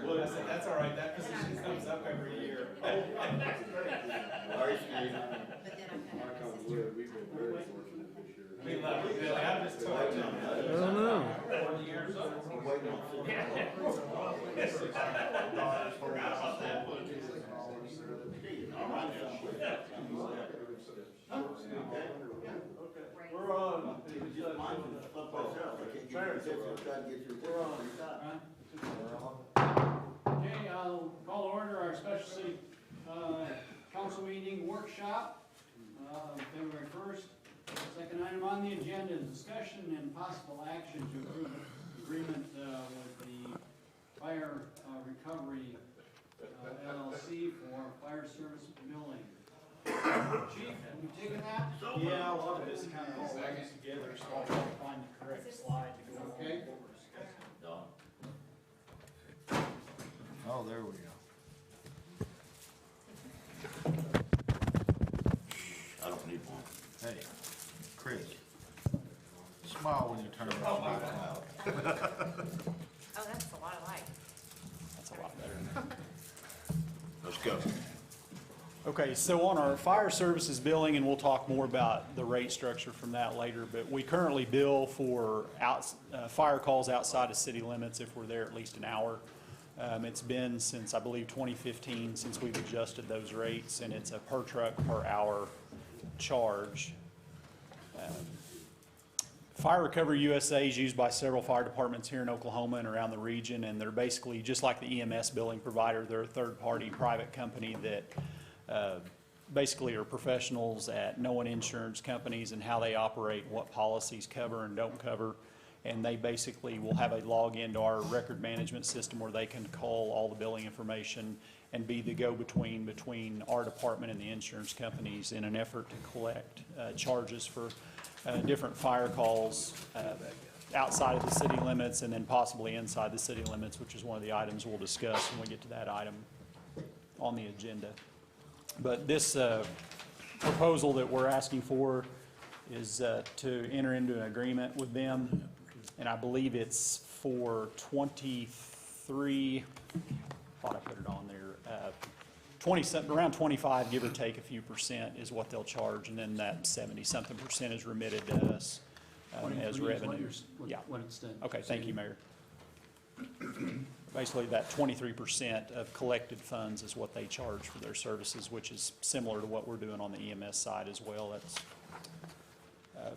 Well, I said, that's all right, that position comes up every year. Sorry, Steve. Knock on wood, we've been very fortunate this year. We love you, Billy, I'm just talking. I don't know. 40 years old. I'm waiting on Forgot about that one. We're on. Just mine from the flip myself. I can't get your attention. I'm trying to get your attention. Okay, I'll call to order our special city council meeting workshop, February 1st. Second item on the agenda is discussion and possible action to approve agreement with the Fire Recovery LLC for fire service billing. Chief, have you taken that? Yeah, a lot of this kind of all hangs together, so I'll try to find the correct slide to go. Okay. Oh, there we go. I don't need one. Hey, Chris, smile when you turn around. Oh, that's a lot of light. That's a lot better. Let's go. Okay, so on our fire services billing, and we'll talk more about the rate structure from that later, but we currently bill for fire calls outside of city limits if we're there at least an hour. It's been since, I believe, 2015 since we've adjusted those rates, and it's a per truck per hour charge. Fire Recovery USA is used by several fire departments here in Oklahoma and around the region, and they're basically just like the EMS billing provider. They're a third-party private company that basically are professionals at knowing insurance companies and how they operate, what policies cover and don't cover. And they basically will have a login to our record management system where they can call all the billing information and be the go-between between our department and the insurance companies in an effort to collect charges for different fire calls outside of the city limits and then possibly inside the city limits, which is one of the items we'll discuss when we get to that item on the agenda. But this proposal that we're asking for is to enter into an agreement with them, and I believe it's for 23, thought I put it on there, 20, around 25, give or take a few percent is what they'll charge, and then that 70-something percent is remitted to us as revenue. Yeah. What it's done. Okay, thank you, Mayor. Basically, that 23% of collected funds is what they charge for their services, which is similar to what we're doing on the EMS side as well. That's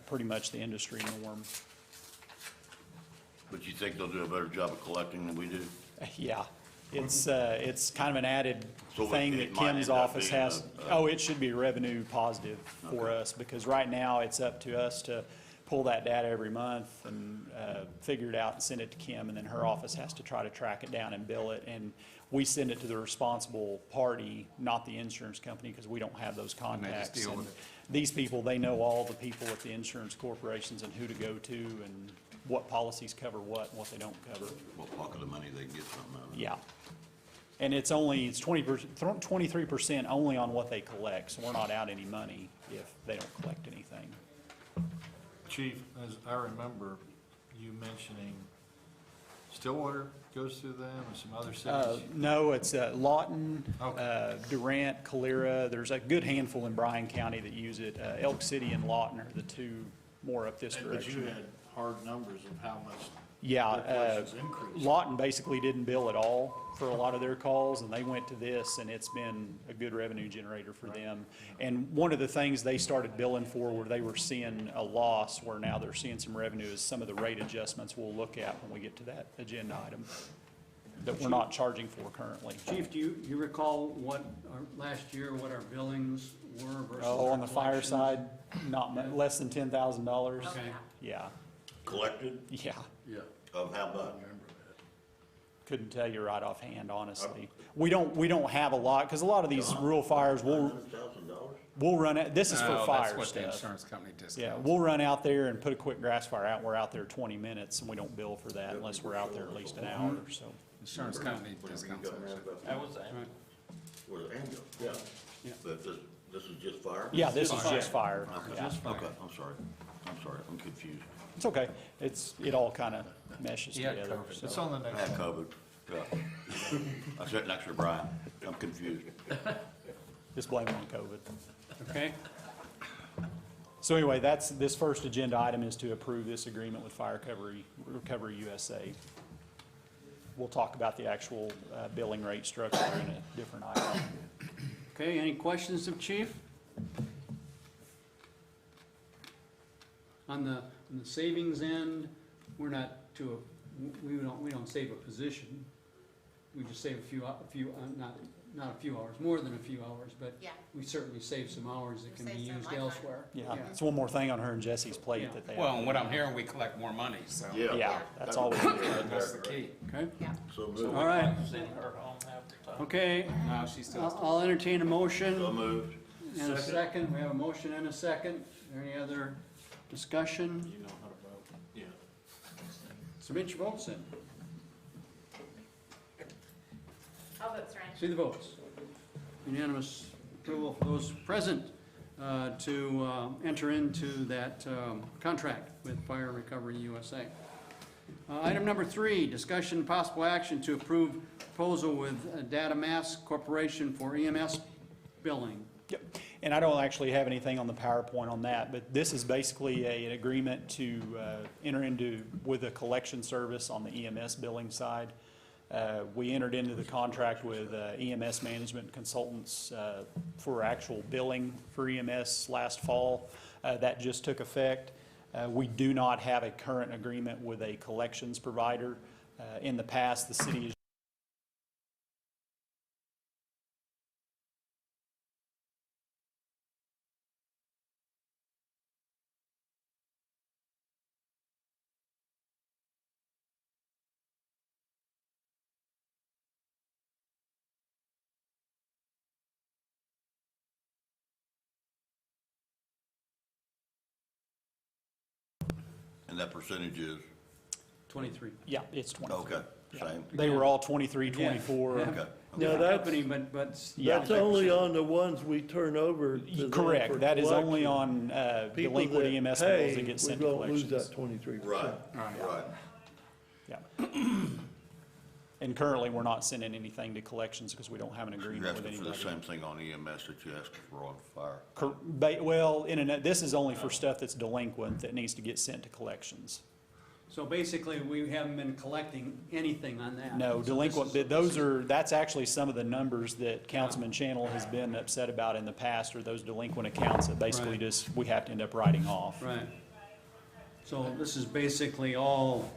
pretty much the industry norm. But you think they'll do a better job of collecting than we do? Yeah, it's kind of an added So thing it that might Kim's end up office being has. Oh, it should be revenue positive for us, because right now it's up to us to pull that data every month and figure it out and send it to Kim, and then her office has to try to track it down and bill it. And we send it to the responsible party, not the insurance company, because we don't have those contacts. deal And with it. these people, they know all the people at the insurance corporations and who to go to and what policies cover what and what they don't cover. What pocket of money they can get something out of it. Yeah. And it's 23% only on what they collect, so we're not out any money if they don't collect anything. Chief, as I remember you mentioning, Stillwater goes through them and some other cities? No, it's Lawton, Okay. Durant, Calera. There's a good handful in Bryan County that use it. Elk City and Lawton are the two more up this But you direction. had hard numbers of how much Yeah, their prices increased. Lawton basically didn't bill at all for a lot of their calls, and they went to this, and it's been a good revenue generator for them. And one of the things they started billing for where they were seeing a loss, where now they're seeing some revenue, is some of the rate adjustments we'll look at when we get to that agenda item that we're not charging for currently. Chief, do you recall what, last year, what our billings were versus? Oh, our on the fire collections? side, not less than $10,000. Okay. Yeah, Collected yeah. Yeah. of how much? Couldn't tell you right offhand, honestly. We don't have a lot, because a lot of these rural fires, $100,000? we'll run it, this is for No, fire that's what the stuff. insurance company discounts. Yeah, we'll run out there and put a quick grass fire out. We're out there 20 minutes, and we don't bill for that unless we're out there at least an hour or so. Insurance company discounts that. That was Where the ambulance? Yeah. Yeah. But this is just fire? Yeah, this is just fire. Okay, Yeah. okay, I'm sorry, I'm confused. It's okay. It all kind of meshes He had together. COVID. so. It's on the I next had one. COVID, I sat next to Brian. I'm confused. Just blame it on COVID. Okay? So anyway, this first agenda item is to approve this agreement with Fire Recovery USA. We'll talk about the actual billing rate structure in a different item. Okay, any questions of Chief? On the savings end, we're not we don't save a position. We just save not a few hours, more than a few hours, but Yeah. we certainly save some hours that can be Save some used life elsewhere. Yeah, it's one more thing on her and Jesse's plate Yeah. that they Well, have. and what I'm hearing, we collect more money, so. Yeah, that's all we That's the key. Okay, Yeah. So moved. all right. Okay, No, she still has to. I'll entertain a motion So moved. and a second. We have a motion and a second. Any other discussion? You know how to vote. Yeah. Submit your votes in. I'll vote Ryan. See the votes. Unanimous approval for those present to enter into that contract with Fire Recovery USA. Item number 3, discussion and possible action to approve proposal with Data Mass Corporation for EMS billing. Yep, and I don't actually have anything on the PowerPoint on that, but this is basically an agreement to enter into with a collection service on the EMS billing side. We entered into the contract with EMS Management Consultants for actual billing for EMS last fall. That just took effect. We do not have a current agreement with a collections provider. In the past, the city has And that percentage is, 23. yeah, it's 20. okay, same. They were all 23, 24. Yeah. Okay. Now, Different that's, company, but. Yeah. that's only on the ones we turn over to them for Correct, that is only collection. on People delinquent that EMS bills pay, that get sent we to don't lose collections. that 23%. Right, right. Yeah. And currently, we're not sending anything to collections because we don't have an You're agreement with asking for the anybody. same thing on EMS that you asked for on fire. Well, this is only for stuff that's delinquent that needs to get sent to collections. So basically, we haven't been collecting anything on that. No, So this delinquent, is- that's actually some of the numbers that Councilman Channel has been upset about in the past, are those delinquent accounts that basically Right. just, we have to end up writing off. Right. So this is basically all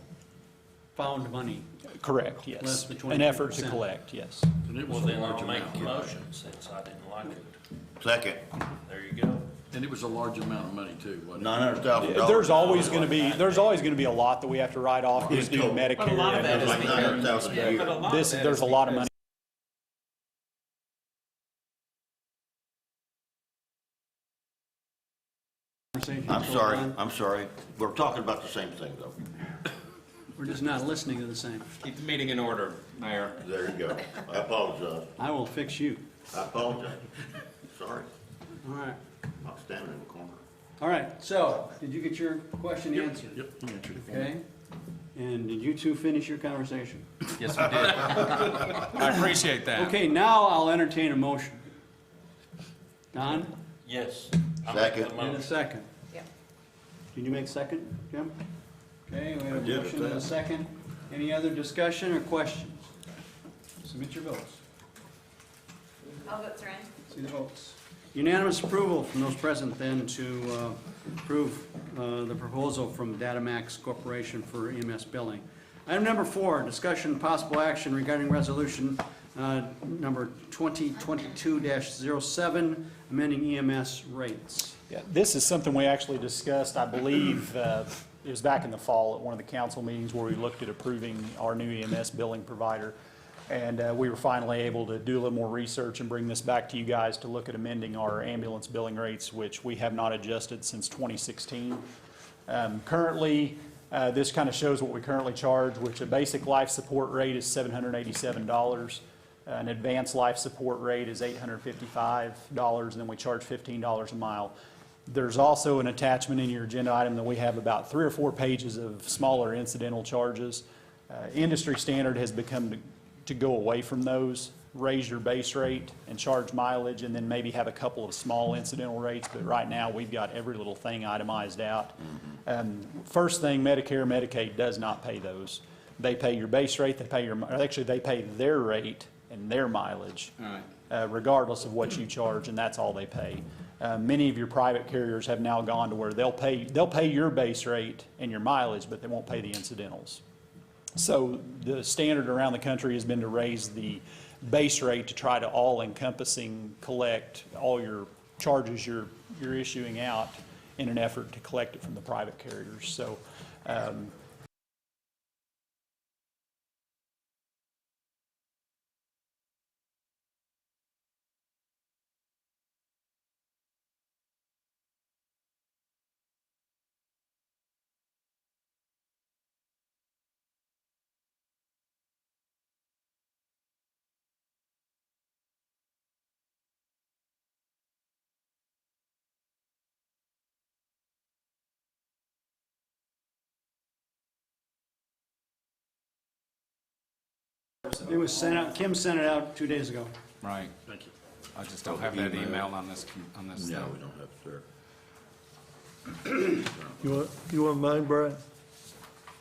found money. Correct, Less yes. than An effort to 23%. collect, yes. And it Well, was a then large I'll make amount. a motion since I didn't like it. Second, There you go. And it was a large amount of money too, wasn't it? $900,000. There's always gonna be a lot that we have to write off, just due to Medicare. But a lot of and that is Like because, $900,000 a year. but a lot of This, that there's is a lot of because money. Conversation I'm going sorry, on. I'm sorry. We're talking about the same thing, though. We're just not listening to the same. Keep the meeting in order, Mayor. There you go. I apologize. I will fix you. I apologize. Sorry. All right. I'm standing in the corner. All right, so, did you get your question answered? Yep, you answered it. Okay? And did you two finish your conversation? Yes, we did. I appreciate that. Okay, now I'll entertain a motion. Don, yes. I make Second. the in a motion. second. Yep. Did you make second, Jim? Okay, we have a I did, motion and a but- second. Any other discussion or questions? Submit your votes. I'll vote Ryan. See the votes. Unanimous approval from those present then to approve the proposal from Datamax Corporation for EMS billing. Item number 4, discussion and possible action regarding resolution number 2022-07, amending EMS rates. Yeah, this is something we actually discussed, I believe, it was back in the fall at one of the council meetings where we looked at approving our new EMS billing provider. And we were finally able to do a little more research and bring this back to you guys to look at amending our ambulance billing rates, which we have not adjusted since 2016. Currently, this kind of shows what we currently charge, which a basic life support rate is $787. An advanced life support rate is $855, and then we charge $15 a mile. There's also an attachment in your agenda item that we have about 3 or 4 pages of smaller incidental charges. Industry standard has become to go away from those, raise your base rate and charge mileage, and then maybe have a couple of small incidental rates, but right now, we've got every little thing itemized out. First thing, Medicare, Medicaid does not pay those. They pay your base rate, they pay actually, they pay their rate and their mileage, regardless of what you charge, and that's all they pay. Many of your private carriers have now gone to where they'll pay your base rate and your mileage, but they won't pay the incidentals. So the standard around the country has been to raise the base rate to try to all-encompassing collect all your charges you're issuing out in an effort to collect it from the private carriers. So It was sent out, Kim sent it out 2 days ago. Right. Thank you. I just don't have that email on this, No, thing. we don't have, sir. You want mine, Brian?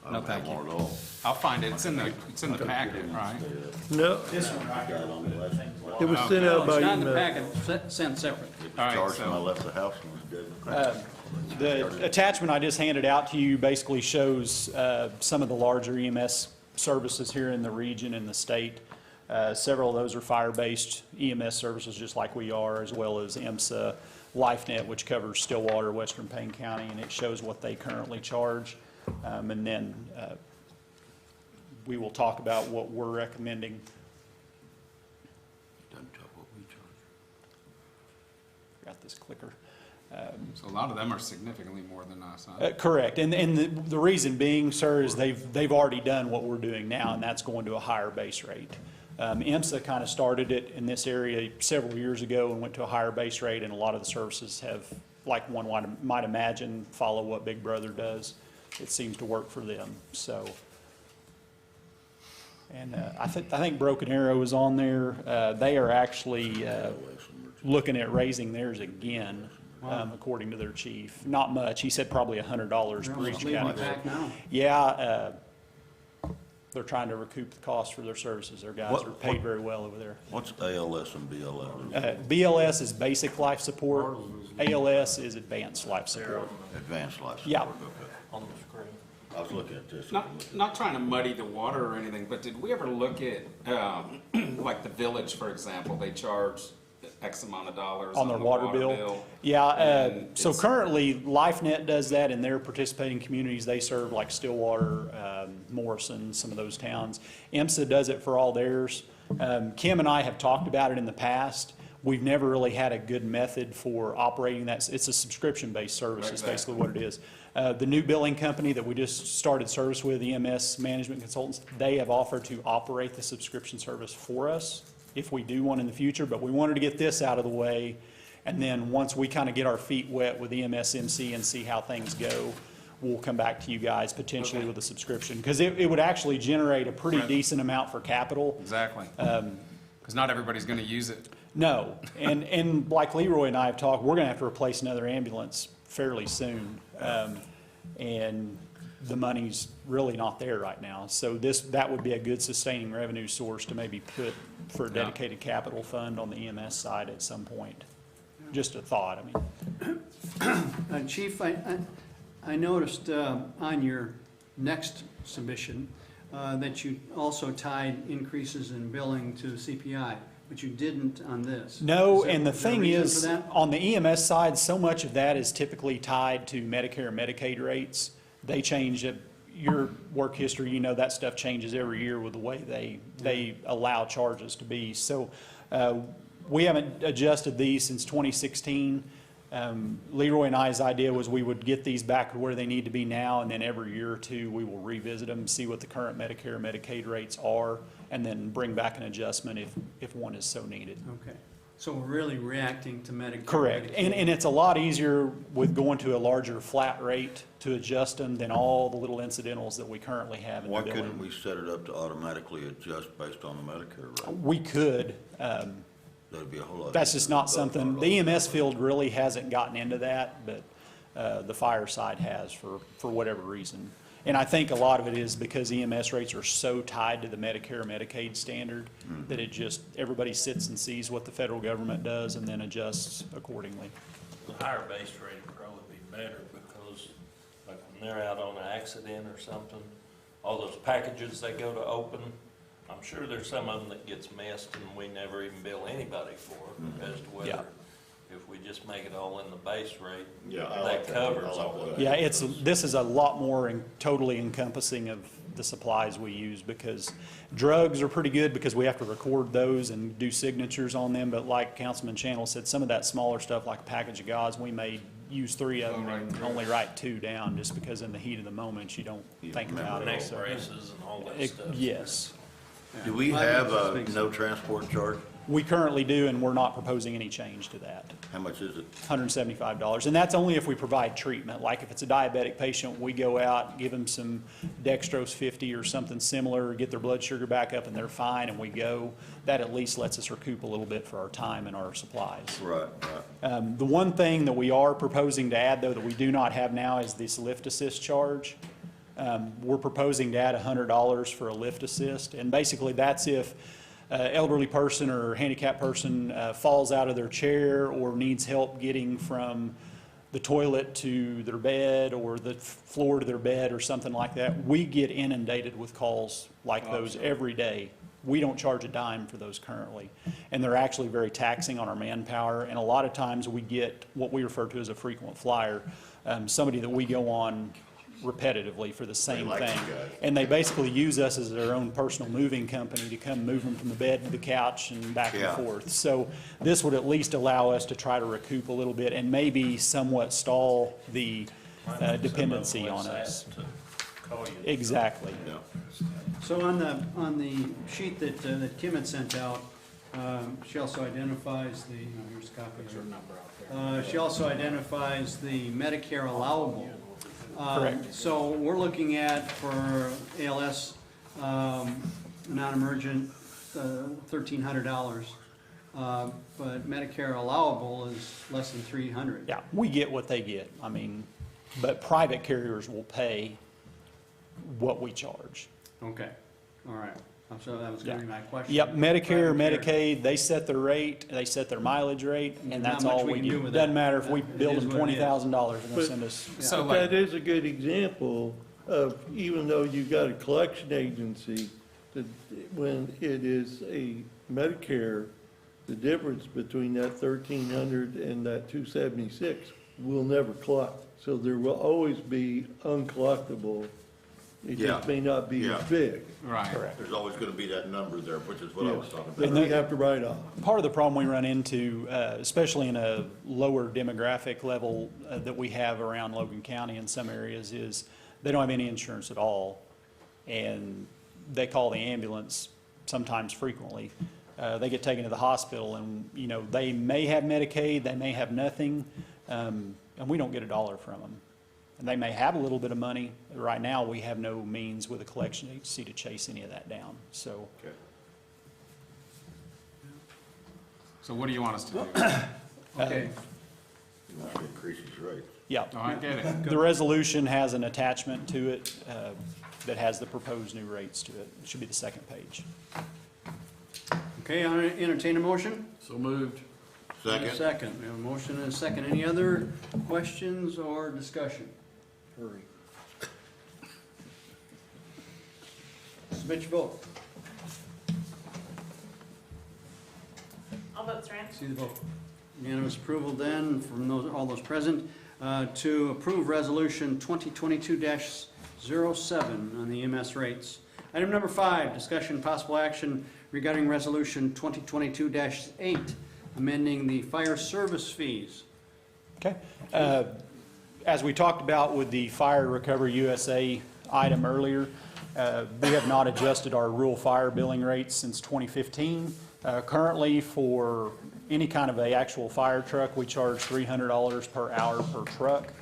I No, don't thank have one you. at all. I'll find it. It's in the packet, right? No, this one right here. Got it on the left. it was sent out by It's not in the email. packet, sent separate. It All right, was charged when I so- left the house when it did. The attachment I just handed out to you basically shows some of the larger EMS services here in the region and the state. Several of those are fire-based EMS services, just like we are, as well as IMSA, LifeNet, which covers Stillwater, Western Payne County, and it shows what they currently charge. And then we will talk about what we're recommending. Doesn't tell what we charge. Got this clicker. So a lot of them are significantly more than us, huh? Correct, and the reason being, sir, is they've already done what we're doing now, and that's going to a higher base rate. IMSA kind of started it in this area several years ago and went to a higher base rate, and a lot of the services have, like one might imagine, follow what Big Brother does. It seems to work for them, so. And I think Broken Arrow is on there. They are actually looking at raising theirs again. According to their chief. Not much. He said probably $100 per each Leaving it category. back now. Yeah, they're trying to recoup the cost for their services. Their guys What- are paid very well over there. What's ALS and BLS? BLS is basic life support. ALS is advanced life support. Advanced life support? Yeah. Okay. On the screen. I was looking at this. Not trying to muddy the water or anything, but did we ever look at, like the Village, for example, they charge X amount of dollars On their water bill? Yeah, And so it's- currently, LifeNet does that in their participating communities. They serve like Stillwater, Morrison, some of those towns. IMSA does it for all theirs. Kim and I have talked about it in the past. We've never really had a good method for operating that. It's a subscription-based service, is basically what it is. The new billing company that we just started service with, EMS Management Consultants, they have offered to operate the subscription service for us if we do one in the future, but we wanted to get this out of the way. And then once we kind of get our feet wet with EMSMC and see how things go, we'll come back to you guys potentially with a subscription. Because it would actually generate a pretty Right. decent amount for capital. Exactly. Because not everybody's gonna use it. No, and like Leroy and I have talked, we're gonna have to replace another ambulance fairly soon. And the money's really not there right now. So that would be a good sustaining revenue source to maybe put for a Yeah. dedicated capital fund on the EMS side at some point. Just a thought, I mean. Chief, I noticed on your next submission that you also tied increases in billing to CPI, but you didn't on this. No, Is there- and the is there a thing reason is, for that? on the EMS side, so much of that is typically tied to Medicare and Medicaid rates. They change it, your work history, you know, that stuff changes every year with the way they allow charges to be. So we haven't adjusted these since 2016. Leroy and I's idea was we would get these back to where they need to be now, and then every year or two, we will revisit them, see what the current Medicare and Medicaid rates are, and then bring back an adjustment if one is so needed. Okay. So we're really reacting to Medicare. Correct. Medicaid. And it's a lot easier with going to a larger flat rate to adjust them than all the little incidentals that we currently have in the Why billing. couldn't we set it up to automatically adjust based on the Medicare rate? We could. That'd be a whole lot. That's just not easier. something, the EMS field really hasn't gotten into that, but the fire side has for whatever reason. And I think a lot of it is because EMS rates are so tied to the Medicare, Medicaid standard that it just, everybody sits and sees what the federal government does and then adjusts accordingly. The higher base rate would probably be better because like when they're out on an accident or something, all those packages they go to open, I'm sure there's some of them that gets missed and we never even bill anybody for it as to Yeah. whether, if we just make it all in the base rate, Yeah, I that like that. covers I like all of that. it. Yeah, this is a lot more totally encompassing of the supplies we use because drugs are pretty good because we have to record those and do signatures on them. But like Councilman Channel said, some of that smaller stuff like a package of gauze, we may use 3 of them and only write 2 down just because in the heat of the moment, you don't think about Neck it. So, braces and all that stuff. yes, Do we Well, have that a makes no transport charge? we currently do and we're not proposing any change to that. How much is it? $175, and that's only if we provide treatment. Like if it's a diabetic patient, we go out, give them some dextrose 50 or something similar, get their blood sugar back up and they're fine and we go. That at least lets us recoup a little bit for our time and our supplies. Right, right. The one thing that we are proposing to add though that we do not have now is this lift assist charge. We're proposing to add $100 for a lift assist, and basically that's if elderly person or handicapped person falls out of their chair or needs help getting from the toilet to their bed or the floor to their bed or something like that. We get inundated with calls like those every day. We don't charge a dime for those currently, and they're actually very taxing on our manpower, and a lot of times we get what we refer to as a frequent flyer, somebody that we go on repetitively for the same like thing. you guys. And they basically use us as their own personal moving company to come move them from the bed to the couch and back and Yeah. forth. So this would at least allow us to try to recoup a little bit and maybe somewhat stall the dependency on us. To call you. Exactly. Yeah. So on the sheet that Kim had sent out, she also identifies the, here's a copy of her. She also identifies the Medicare allowable. Correct. So we're looking at for ALS, non-emergent, $1,300. But Medicare allowable is less than $300. Yeah, we get what they get. I mean, but private carriers will pay what we charge. Okay, all right. So that was gonna be my question. Yep, Medicare, Private care. Medicaid, they set their rate, they set their mileage rate, and that's Not much all we we can do do. with Doesn't that. matter if we It bill is them what it is. $20,000, they're gonna But- send us. So But like, that is a good example of, even though you've got a collection agency, that when it is a Medicare, the difference between that 1,300 and that 276 will never collect. So there will always be uncollectible. It Yeah. just may not be Yeah. as big. right. Correct. There's always gonna be that number there, which is what I was talking That about. we have to write off. Part of the problem we run into, especially in a lower demographic level that we have around Logan County in some areas, is they don't have any insurance at all. And they call the ambulance sometimes frequently. They get taken to the hospital and, you know, they may have Medicaid, they may have nothing, and we don't get a dollar from them. And they may have a little bit of money. Right now, we have no means with a collection agency to chase any of that down, so. Okay. So what do you want us to do? Okay, You want to increase his rate. Yeah. No, I get it. The resolution has an attachment to it that has the proposed new rates to it. It should be the second page. okay, I'll entertain a motion. So moved. And a Second? second, we have a motion and a second. Any other questions or discussion? Hurry. Submit your vote. All votes are in. See the vote. Unanimous approval then from all those present to approve resolution 2022-07 on the EMS rates. Item number 5, discussion possible action regarding resolution 2022-8, amending the fire service fees. Okay. As we talked about with the Fire Recovery USA item earlier, we have not adjusted our rural fire billing rates since 2015. Currently, for Any kind of a actual fire truck, we charge $300 per hour per truck.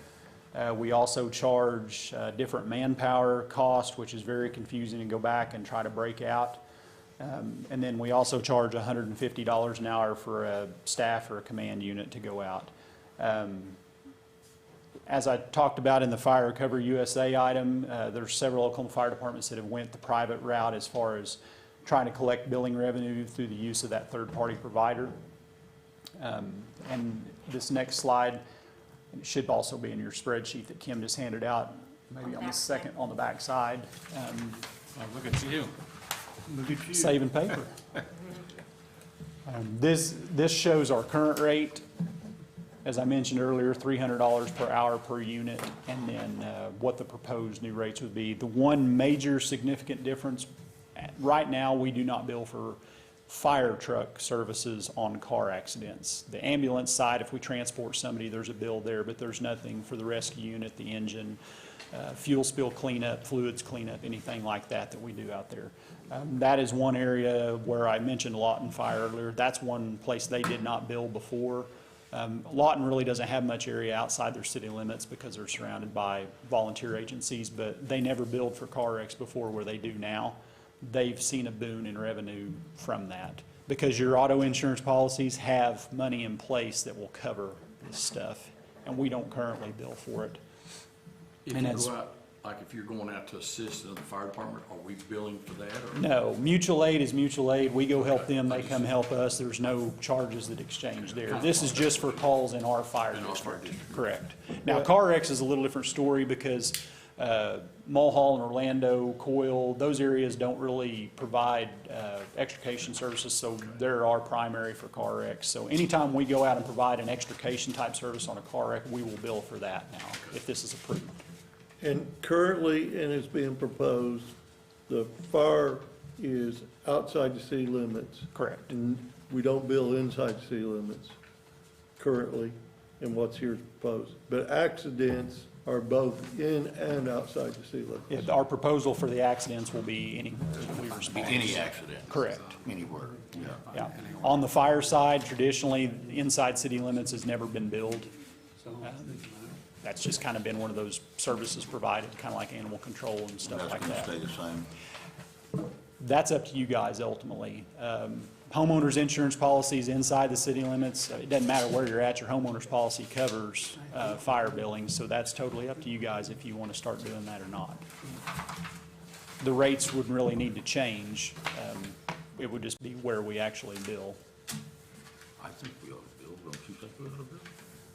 We also charge different manpower cost, which is very confusing to go back and try to break out. And then we also charge $150 an hour for a staff or a command unit to go out. As I talked about in the Fire Recovery USA item, there's several Oklahoma fire departments that have went the private route as far as trying to collect billing revenue through the use of that third-party provider. And this next slide, it should also be in your spreadsheet that Kim just handed out, maybe on the second, on the back side. Oh, look at you. Look at you. Saving paper. This shows our current rate. As I mentioned earlier, $300 per hour per unit, and then what the proposed new rates would be. The one major significant difference, right now, we do not bill for fire truck services on car accidents. The ambulance side, if we transport somebody, there's a bill there, but there's nothing for the rescue unit, the engine, fuel spill cleanup, fluids cleanup, anything like that that we do out there. That is one area where I mentioned Lawton Fire earlier. That's one place they did not bill before. Lawton really doesn't have much area outside their city limits because they're surrounded by volunteer agencies, but they never billed for car wrecks before where they do now. They've seen a boon in revenue from that because your auto insurance policies have money in place that will cover this stuff, and we don't currently bill for it. If And you as- go out, like if you're going out to assist another fire department, are we billing for that or? No, mutual aid is mutual aid. We go help them, they come help us. There's no charges that exchange there. This is just for calls in our fire In our fire district. district. Correct. Now, car wrecks is a little different story because Mulhall and Orlando, Coyle, those areas don't really provide extrication services, so they're our primary for car wrecks. So anytime we go out and provide an extrication type service on a car wreck, we will bill for that now, if this is approved. And currently, and it's being proposed, the fire is outside the city limits. Correct. And we don't bill inside the city limits currently, and what's here is proposed. But accidents are both in and outside the city limits. Our proposal for the accidents will be anywhere that we respond. Any accident? Correct. Anywhere, yeah. Yeah. On the fire side, traditionally, inside city limits has never been billed. That's just kind of been one of those services provided, kind of like animal control and stuff like that. Stay the same. That's up to you guys ultimately. Homeowners insurance policies inside the city limits, it doesn't matter where you're at, your homeowner's policy covers fire billing, so that's totally up to you guys if you want to start doing that or not. The rates wouldn't really need to change. It would just be where we actually bill. I think we ought to bill, don't you think we ought to bill?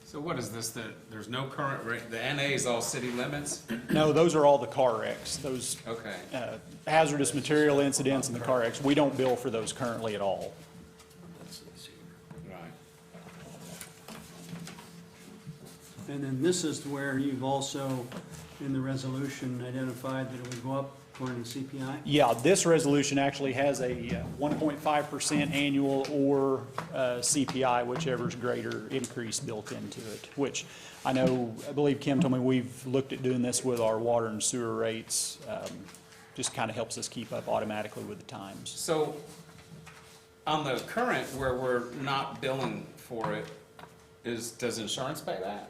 So what is this, there's no current rate, the NA is all city limits? No, those are all the car wrecks, those Okay. hazardous material incidents and the car wrecks. We don't bill for those currently at all. Right. And then this is where you've also, in the resolution, identified that it would go up according to CPI? Yeah, this resolution actually has a 1.5% annual or CPI, whichever's greater, increase built into it, which I believe Kim told me we've looked at doing this with our water and sewer rates. Just kind of helps us keep up automatically with the times. So, on the current, where we're not billing for it, does insurance pay that?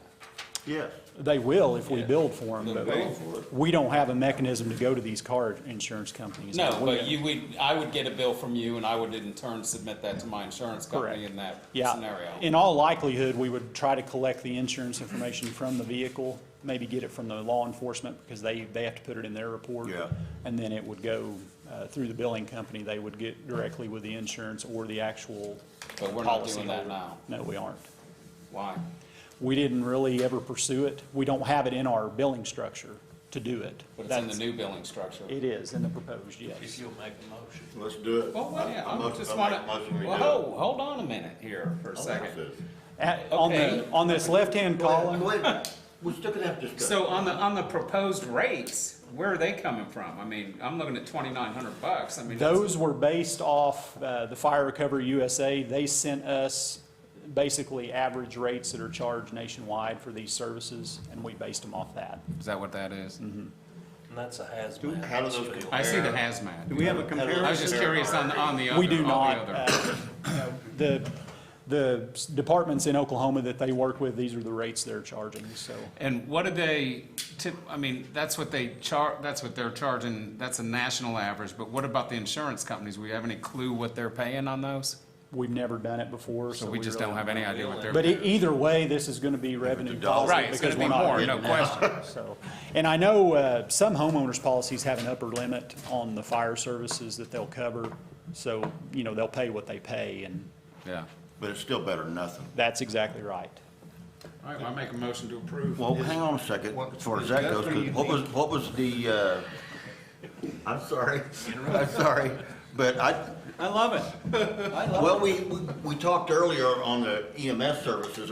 Yes. They will if we build for them, They'll but bill for it. we don't have a mechanism to go to these car insurance companies. No, We- but I would get a bill from you, and I would in turn submit that to my insurance company Correct. in that Yeah, scenario. in all likelihood, we would try to collect the insurance information from the vehicle, maybe get it from the law enforcement, because they have to put it in their report. Yeah. And then it would go through the billing company, they would get directly with the insurance or the actual But we're not doing policyholder. that now. No, we aren't. Why? We didn't really ever pursue it. We don't have it in our billing structure to do it. But it's in the That's- new billing structure. It is in the proposed, yes. If you'll make a motion. Let's do it. Well, wait, I Motion- just I want make a motion we to, do it. hold on a minute here for a second. On on this left-hand column, Wait a minute, we're still gonna have discussion. So on the proposed rates, where are they coming from? I mean, I'm looking at $2,900. I mean, those were based off the Fire Recovery USA. They sent us basically average rates that are charged nationwide for these services, and we based them off that. is that what that is? And that's a hazmat. How do those compare? I see the hazmat. Do we have a I was comparison? just curious on the other. We do all the not. other. The departments in Oklahoma that they work with, these are the rates they're charging, so. And what do they tip, I mean, that's what they that's what they're charging, that's a national average, but what about the insurance companies? We have any clue what they're paying on those? We've never done it before, So we just really don't have any idea what they're But paying. either way, this is gonna be revenue positive. Right, it's because gonna be we're not more, no getting that. question. So, and I know, some homeowners policies have an upper limit on the fire services that they'll cover. So, you know, they'll pay what they pay, and Yeah. But it's still better than nothing. that's exactly right. All right, well, I make a motion to approve. Well, hang on a second, as far as that goes, 'cause what was the, I'm sorry, but I love it. well, we talked earlier on the EMS services,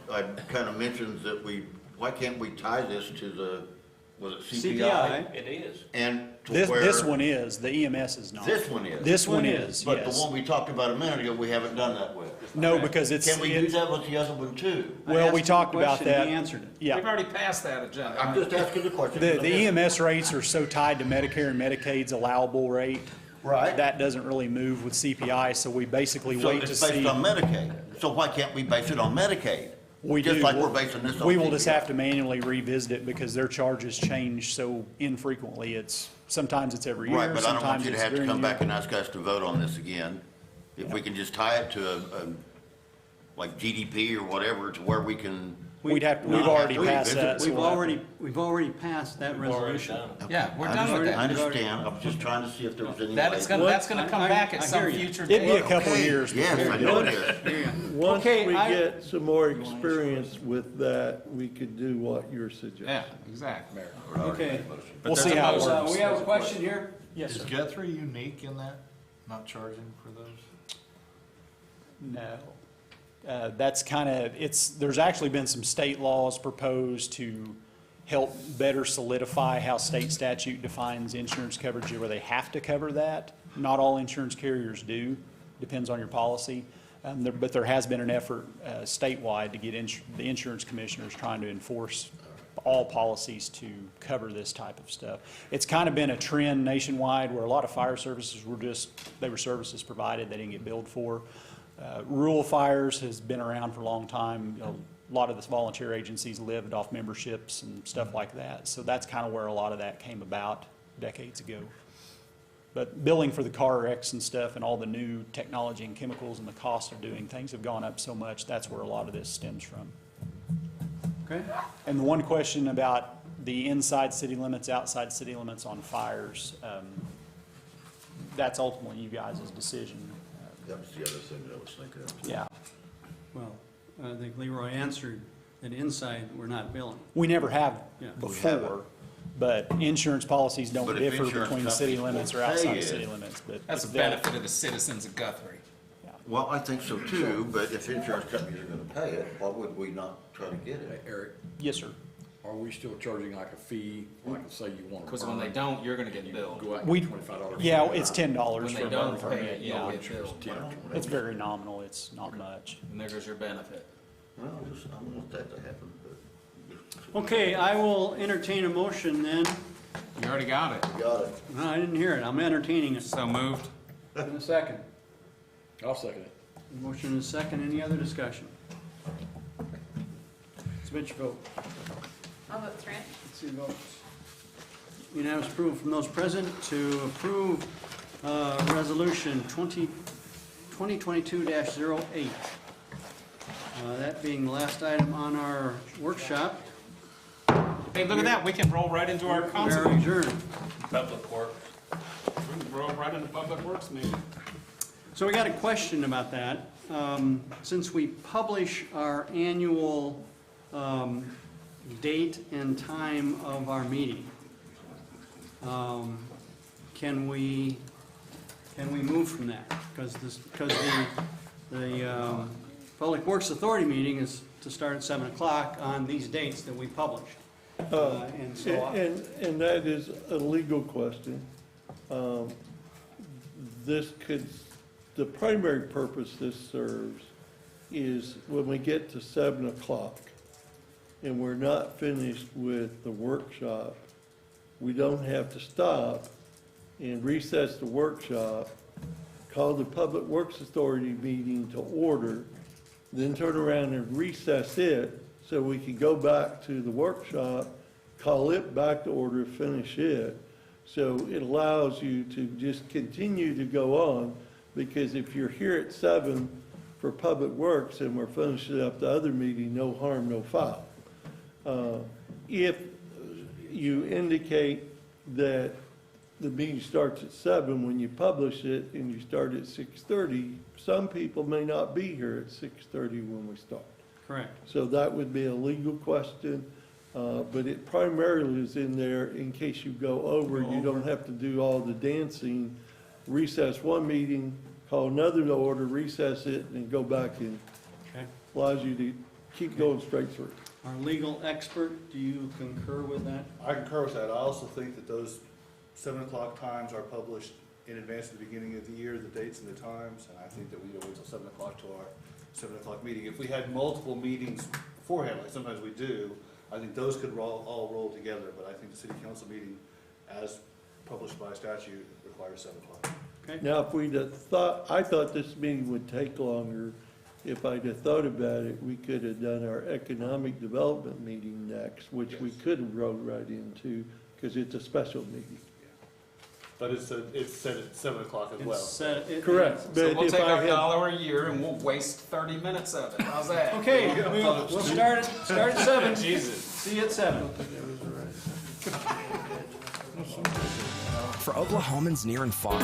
I kind of mentioned that why can't we tie this to the, was it CPI? It is. And to This where, one is, the EMS is not. this one is. This one is, But the yes. one we talked about a minute ago, we haven't done that with. No, because it's, Can we do that with the other one too? well, we talked about that. He answered it. Yeah. We've already passed that agenda. I'm just asking the question. The EMS rates are so tied to Medicare and Medicaid's allowable rate. Right. That doesn't really move with CPI, so we basically So wait to it's see. based on Medicaid. So why can't we base it on Medicaid? We do. Just like we're basing this on We will just CPI. have to manually revisit it because their charges change so infrequently. Sometimes it's every year, Right, but I don't want sometimes you to it's have to during come the back year. and ask us to vote on this again. If we can just tie it to like GDP or whatever, to where we can. We've not already have to passed revisit that. it. so we'll have to- We've already passed that Already resolution. done it. Yeah, we're I done with understand- I that. understand, I was just trying to see if there was any way. That's gonna come back at I some hear you. future It'd be a date. couple of Okay, years. Yes, before I we know do it it. is. Once Okay, we I- get some more experience with that, we could do what you're suggesting. Yeah, exactly. Okay. We'll see how it works. We have a question here? Yes, Is sir. Guthrie unique in that, not charging for those? No. That's kind of, there's actually been some state laws proposed to help better solidify how state statute defines insurance coverage, where they have to cover that. Not all insurance carriers do, depends on your policy. But there has been an effort statewide to get the insurance commissioners trying to enforce all policies to cover this type of stuff. It's kind of been a trend nationwide where a lot of fire services they were services provided, they didn't get billed for. Rural fires has been around for a long time. You know, a lot of the volunteer agencies lived off memberships and stuff like that. So that's kind of where a lot of that came about decades ago. But billing for the car wrecks and stuff and all the new technology and chemicals and the cost of doing things have gone up so much, that's where a lot of this stems from. Okay. And the one question about the inside city limits, outside city limits on fires, that's ultimately you guys' decision. That was the other thing that I was thinking of. Yeah. Well, I think Leroy answered that inside we're not billing. We never have Yeah. before, but insurance policies don't But if differ insurance between city companies limits or won't outside pay of city it- limits, but. That's a if they'll- benefit of the citizens of Guthrie. Well, I think so too, but if insurance companies are gonna pay it, why would we not try to get Hey, it? Eric, Yes, sir. are we still charging like a fee, like say you want to? Because when they don't, you're gonna get billed. Go out and We, get $25. yeah, it's $10 When for they a don't burn pay permit, it, you'll yeah. get billed. It's very nominal, it's not much. And there goes your benefit. Well, I don't want that to happen, but. Okay, I will entertain a motion then. You already got it. Got it. No, I didn't hear it. I'm entertaining it. So moved. In a second. I'll second it. Motion is second. Any other discussion? Submit your vote. I'll vote Trent. Let's see the votes. Unanimous approval from those present to approve resolution 2022-08. That being the last item on our workshop. Hey, look at that. We can roll right into our We are council. adjourned. Public Works. We can roll right into Public Works meeting. So we got a question about that. Since we publish our annual date and time of our meeting, can we move from that? Because the Public Works Authority meeting is to start at 7 o'clock on these dates that we published. And so, And that is a legal question. This could, the primary purpose this serves is when we get to 7 o'clock and we're not finished with the workshop, we don't have to stop and recess the workshop, call the Public Works Authority meeting to order, then turn around and recess it, so we can go back to the workshop, call it back to order, finish it. So it allows you to just continue to go on, because if you're here at 7 for Public Works and we're finishing up the other meeting, no harm, no foul. If you indicate that the meeting starts at 7 when you publish it and you start at 6:30, some people may not be here at 6:30 when we start. Correct. So that would be a legal question, but it primarily is in there in case you go over, you don't have to do all the dancing. Recess one meeting, call another to order, recess it, and then go back in. Okay. Allows you to keep going straight through. Our legal expert, do you concur with that? I concur with that. I also think that those 7 o'clock times are published in advance of the beginning of the year, the dates and the times, and I think that we don't wait till 7 o'clock to our 7 o'clock meeting. If we had multiple meetings beforehand, like sometimes we do, I think those could all roll together, but I think the city council meeting, as published by statute, requires 7 o'clock. Okay. Now, if we'd have thought, I thought this meeting would take longer. If I'd have thought about it, we could have done our economic development meeting next, which we Yes. could have rolled right into, because it's a special meeting. But it's set at 7 o'clock as well. Correct. So But we'll if take I our had- dollar a year and we'll waste 30 minutes of it. How's that? Okay, we'll start at 7. Jesus. See you at 7. For Oklahomans near and far,